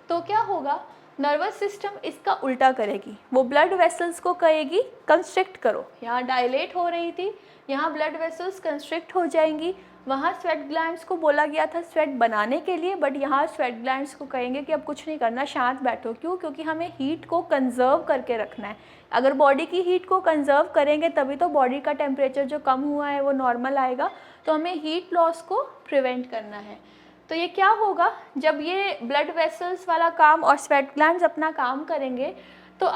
तो क्या होगा, नर्वस सिस्टम इसका उल्टा करेगी, वो ब्लड वेसल्स को कहेगी कंस्ट्रिक्ट करो, यहाँ डायलेट हो रही थी, यहाँ ब्लड वेसल्स कंस्ट्रिक्ट हो जाएंगी, वहाँ स्वेट ग्लैंड्स को बोला गया था स्वेट बनाने के लिए, बट यहाँ स्वेट ग्लैंड्स को कहेंगे कि अब कुछ नहीं करना, शांत बैठो। क्यों? क्योंकि हमें हीट को कंजर्व करके रखना है। अगर बॉडी की हीट को कंजर्व करेंगे तभी तो बॉडी का टेम्परेचर जो कम हुआ है वो नॉर्मल आएगा, तो हमें हीट लॉस को प्रिवेंट करना है। तो ये क्या होगा, जब ये ब्लड वेसल्स वाला काम और स्वेट ग्लैंड्स अपना काम करेंगे तो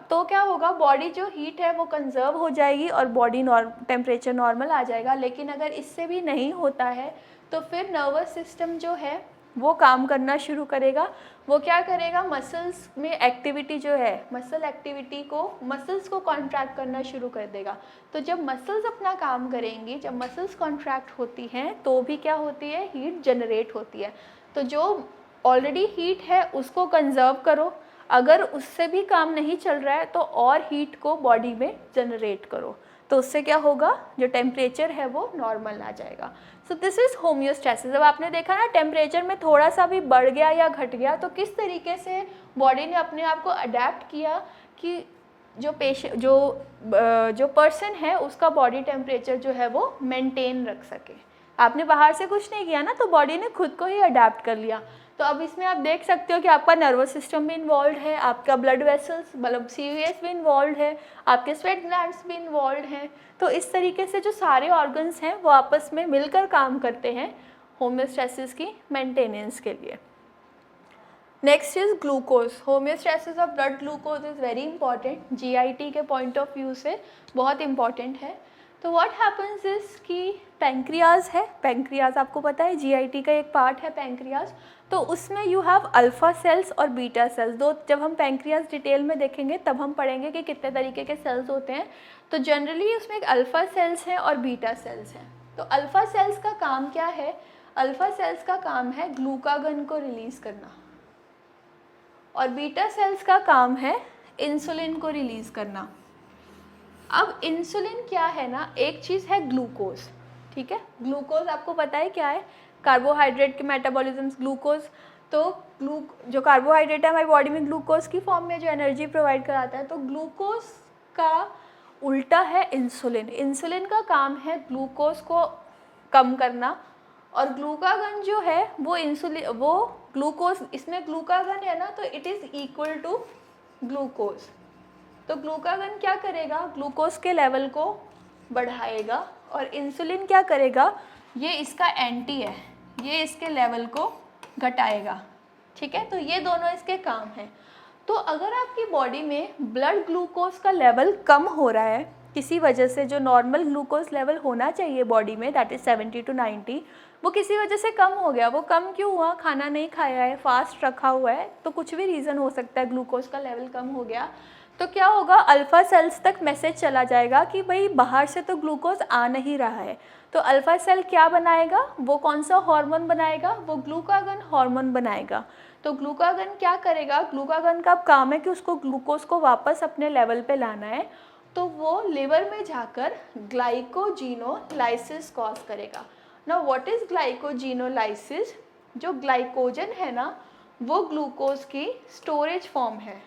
तो क्या होगा, बॉडी जो हीट है वो कंजर्व हो जाएगी और बॉडी टेम्परेचर नॉर्मल आ जाएगा। लेकिन अगर इससे भी नहीं होता है तो फिर नर्वस सिस्टम जो है वो काम करना शुरू करेगा। वो क्या करेगा, मसल्स में एक्टिविटी जो है, मसल एक्टिविटी को, मसल्स को कॉन्ट्रैक्ट करना शुरू कर देगा। तो जब मसल्स अपना काम करेंगी, जब मसल्स कॉन्ट्रैक्ट होती हैं तो भी क्या होती है, हीट जनरेट होती है। तो जो ऑलरेडी हीट है उसको कंजर्व करो, अगर उससे भी काम नहीं चल रहा है तो और हीट को बॉडी में जनरेट करो, तो उससे क्या होगा, जो टेम्परेचर है वो नॉर्मल आ जाएगा। So this is homeostasis. अब आपने देखा ना, टेम्परेचर में थोड़ा सा भी बढ़ गया या घट गया तो किस तरीके से बॉडी ने अपने आप को अडेप्ट किया कि जो पर्सन है उसका बॉडी टेम्परेचर जो है वो मेंटेन रख सके। आपने बाहर से कुछ नहीं किया ना, तो बॉडी ने खुद को ही अडेप्ट कर लिया। तो अब इसमें आप देख सकते हो कि आपका नर्वस सिस्टम भी इन्वॉल्व है, आपका ब्लड वेसल्स मतलब सीवीएस भी इन्वॉल्व है, आपके स्वेट ग्लैंड्स भी इन्वॉल्व हैं। तो इस तरीके से जो सारे ऑर्गन्स हैं वो आपस में मिलकर काम करते हैं होम्योस्टैसिस की मेंटेनेंस के लिए। Next is glucose. Homeostasis of blood glucose is very important, GIT के पॉइंट ऑफ व्यू से बहुत इंपॉर्टेंट है। तो व्हाट हैपन्स इज कि पैंक्रियाज है, पैंक्रियाज आपको पता है जीआईटी का एक पार्ट है पैंक्रियाज, तो उसमें यू हैव अल्फ़ा सेल्स और बीटा सेल्स। दो, जब हम पैंक्रियाज डिटेल में देखेंगे तब हम पढ़ेंगे कि कितने तरीके के सेल्स होते हैं। तो जनरली उसमें एक अल्फ़ा सेल्स हैं और बीटा सेल्स हैं। तो अल्फ़ा सेल्स का काम क्या है, अल्फ़ा सेल्स का काम है ग्लूकागन को रिलीज़ करना, और बीटा सेल्स का काम है इंसुलिन को रिलीज़ करना। अब इंसुलिन क्या है ना, एक चीज़ है ग्लूकोज, ठीक है, ग्लूकोज आपको पता है क्या है, कार्बोहाइड्रेट के मेटाबॉलिज्म ग्लूकोज। तो जो कार्बोहाइड्रेट है हमारी बॉडी में ग्लूकोज की फॉर्म में जो एनर्जी प्रोवाइड कराता है, तो ग्लूकोज का उल्टा है इंसुलिन। इंसुलिन का काम है ग्लूकोज को कम करना, और ग्लूकागन जो है वो ग्लूकोज, इसमें ग्लूकागन है ना, तो it is equal to glucose. तो ग्लूकागन क्या करेगा, ग्लूकोज के लेवल को बढ़ाएगा, और इंसुलिन क्या करेगा, ये इसका एंटी है, ये इसके लेवल को घटाएगा, ठीक है। तो ये दोनों इसके काम हैं। तो अगर आपकी बॉडी में ब्लड ग्लूकोज का लेवल कम हो रहा है किसी वजह से, जो नॉर्मल ग्लूकोज लेवल होना चाहिए बॉडी में दैट इज़ 70 to 90, वो किसी वजह से कम हो गया। वो कम क्यों हुआ, खाना नहीं खाया है, फास्ट रखा हुआ है, तो कुछ भी रीज़न हो सकता है, ग्लूकोज का लेवल कम हो गया। तो क्या होगा, अल्फ़ा सेल्स तक मैसेज चला जाएगा कि भाई बाहर से तो ग्लूकोज आ नहीं रहा है। तो अल्फ़ा सेल क्या बनाएगा, वो कौन सा हार्मोन बनाएगा, वो ग्लूकागन हार्मोन बनाएगा। तो ग्लूकागन क्या करेगा, ग्लूकागन का काम है कि उसको ग्लूकोज को वापस अपने लेवल पे लाना है। तो वो लिवर में जाकर ग्लाइकोजिनोलाइसिस कॉज करेगा। ना व्हाट इज़ ग्लाइकोजिनोलाइसिस, जो ग्लाइकोजन है ना वो ग्लूकोज की स्टोरेज फॉर्म है।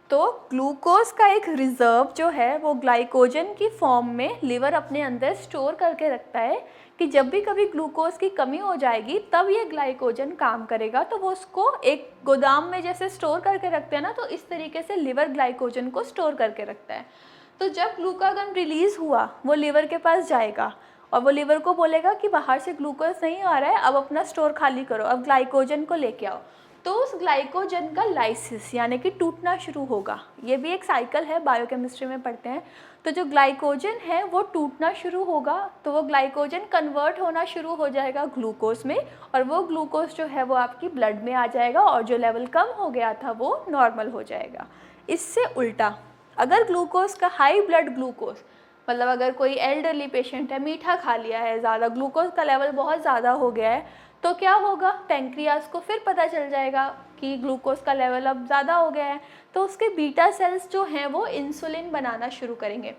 तो ग्लूकोज का एक रिजर्व जो है वो ग्लाइकोजन की फॉर्म में लिवर अपने अंदर स्टोर करके रखता है कि जब भी कभी ग्लूकोज की कमी हो जाएगी तब ये ग्लाइकोजन काम करेगा। तो वो उसको एक गोदाम में जैसे स्टोर करके रखते हैं ना, तो इस तरीके से लिवर ग्लाइकोजन को स्टोर करके रखता है। तो जब ग्लूकागन रिलीज़ हुआ वो लिवर के पास जाएगा और वो लिवर को बोलेगा कि बाहर से ग्लूकोज नहीं आ रहा है, अब अपना स्टोर खाली करो, अब ग्लाइकोजन को लेके आओ। तो उस ग्लाइकोजन का लाइसिस यानी कि टूटना शुरू होगा। ये भी एक साइकिल है, बायोकेमिस्ट्री में पढ़ते हैं। तो जो ग्लाइकोजन है वो टूटना शुरू होगा, तो वो ग्लाइकोजन कन्वर्ट होना शुरू हो जाएगा ग्लूकोज में, और वो ग्लूकोज जो है वो आपकी ब्लड में आ जाएगा और जो लेवल कम हो गया था वो नॉर्मल हो जाएगा। इससे उल्टा अगर ग्लूकोज का हाई ब्लड ग्लूकोज मतलब अगर कोई एल्डरली पेशेंट है, मीठा खा लिया है, ज़्यादा ग्लूकोज का लेवल बहुत ज़्यादा हो गया है, तो क्या होगा, पेंक्रियाज को फिर पता चल जाएगा कि ग्लूकोज का लेवल अब ज़्यादा हो गया है, तो उसके बीटा सेल्स जो हैं वो इंसुलिन बनाना शुरू करेंगे।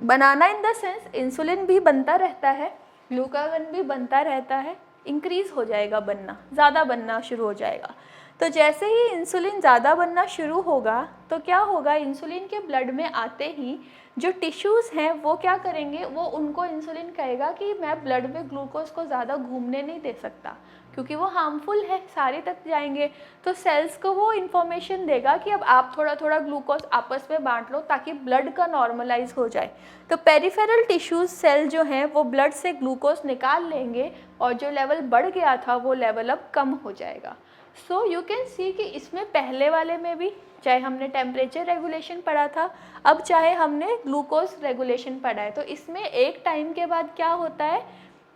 बनाना इन द सेंस इंसुलिन भी बनता रहता है, ग्लूकागन भी बनता रहता है, इंक्रीज़ हो जाएगा बनना, ज़्यादा बनना शुरू हो जाएगा। तो जैसे ही इंसुलिन ज़्यादा बनना शुरू होगा तो क्या होगा, इंसुलिन के ब्लड में आते ही जो टिश्यूज़ हैं वो क्या करेंगे, वो उनको इंसुलिन कहेगा कि मैं ब्लड में ग्लूकोज को ज़्यादा घूमने नहीं दे सकता क्योंकि वो हार्मफुल है, सारे तक जाएंगे। तो सेल्स को वो इन्फॉर्मेशन देगा कि अब आप थोड़ा थोड़ा ग्लूकोज आपस में बांट लो ताकि ब्लड का नॉर्मलाइज हो जाए। तो पेरिफेरल टिश्यूज सेल जो हैं वो ब्लड से ग्लूकोज निकाल लेंगे और जो लेवल बढ़ गया था वो लेवल अब कम हो जाएगा। सो यू कैन सी कि इसमें पहले वाले में भी चाहे हमने टेम्परेचर रेगुलेशन पढ़ा था, अब चाहे हमने ग्लूकोज रेगुलेशन पढ़ा है, तो इसमें एक टाइम के बाद क्या होता है,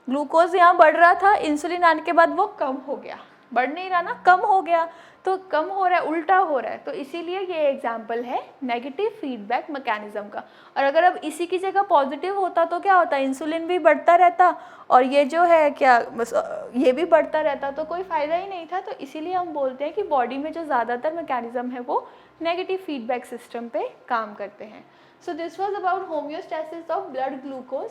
ग्लूकोज यहाँ बढ़ रहा था, इंसुलिन आने के बाद वो कम हो गया, बढ़ नहीं रहा ना, कम हो गया, तो कम हो रहा है, उल्टा हो रहा है। तो इसीलिए ये एग्जाम्पल है नेगेटिव फीडबैक मैकेनिज्म का। और अगर अब इसी की जगह पॉजिटिव होता तो क्या होता, इंसुलिन भी बढ़ता रहता और ये जो है क्या बस ये भी बढ़ता रहता, तो कोई फ़ायदा ही नहीं था। तो इसीलिए हम बोलते हैं कि बॉडी में जो ज़्यादातर मैकेनिज्म है वो नेगेटिव फीडबैक सिस्टम पे काम करते हैं। So this was about homeostasis of blood glucose.